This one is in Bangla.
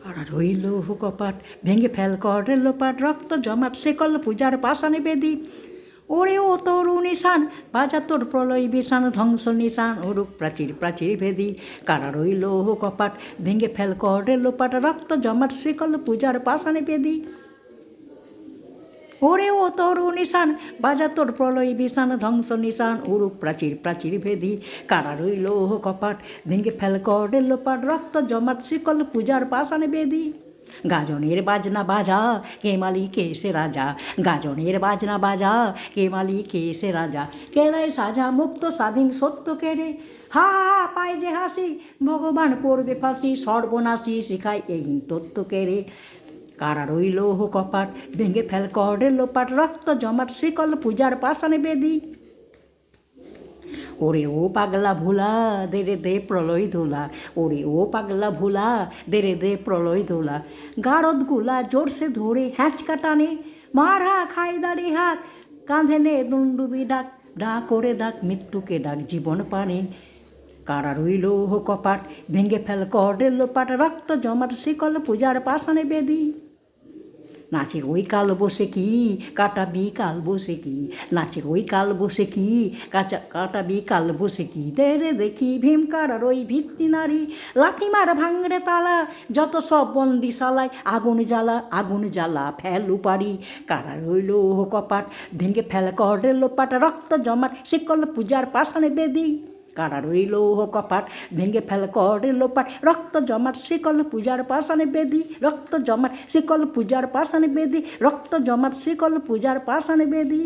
কারা রইল কপাট ভেঙে ফেল করে লোপাট রক্ত জমাট সেকল পূজার পাশানে বেদি ওরে ও তরু নিশান বাজা তোর প্রলয় বিশান ধ্বংস নিশান ওরূপ প্রাচীর প্রাচীর ভেদি কারা রইল কপাট ভেঙে ফেল করে লোপাট রক্ত জমাট সেকল পূজার পাশানে বেদি ওরে ও তরু নিশান বাজা তোর প্রলয় বিশান ধ্বংস নিশান ওরূপ প্রাচীর প্রাচীর ভেদি কারা রইল কপাট ভেঙে ফেল করে লোপাট রক্ত জমাট শিকল পূজার পাশানে বেদি গাজনের বাজনা বাজা কে মালি কে সে রাজা গাজনের বাজনা বাজা কে মালি কে সে রাজা কেরায় সাজা মুক্ত স্বাধীন সত্য কেড়ে হা হা পায় যে হাসি ভগবান পড়বে ফাঁসি সর্বনাশী শিখায় এই তত্ত্ব কেড়ে কারা রইল কপাট ভেঙে ফেল করে লোপাট রক্ত জমাট শিকল পূজার পাশানে বেদি ওরে ও পাগলা ভোলা দে রে দে প্রলয় ধোলা ওরে ও পাগলা ভোলা দে রে দে প্রলয় ধোলা গারদগুলা জোরসে ধরে হ্যাঁচকা টানে মারা খাই দাঁড়ি হাত কাঁধে নে দুন্ডুবি ডাক ডাক করে ডাক মৃত্যুকে ডাক জীবন পানে কারা রইল কপাট ভেঙে ফেল করে লোপাট রক্ত জমাট শিকল পূজার পাশানে বেদি নাচের ওই কাল বসে কি কাটাবি কাল বসে কি নাচের ওই কাল বসে কি কাটাবি কাল বসে কি দেরে দেখি ভীমকারার ওই ভিত্তি নারী লাথিমার ভাঙড়ে তালা যত সব বন্দিশালায় আগুন জ্বালা ফেল উপারি কারা রইল কপাট ভেঙে ফেল করে লোপাট রক্ত জমাট শিকল পূজার পাশানে বেদি কারা রইল কপাট ভেঙে ফেল করে লোপাট রক্ত জমাট শিকল পূজার পাশানে বেদি রক্ত জমাট শিকল পূজার পাশানে বেদি রক্ত জমাট শিকল পূজার পাশানে বেদি।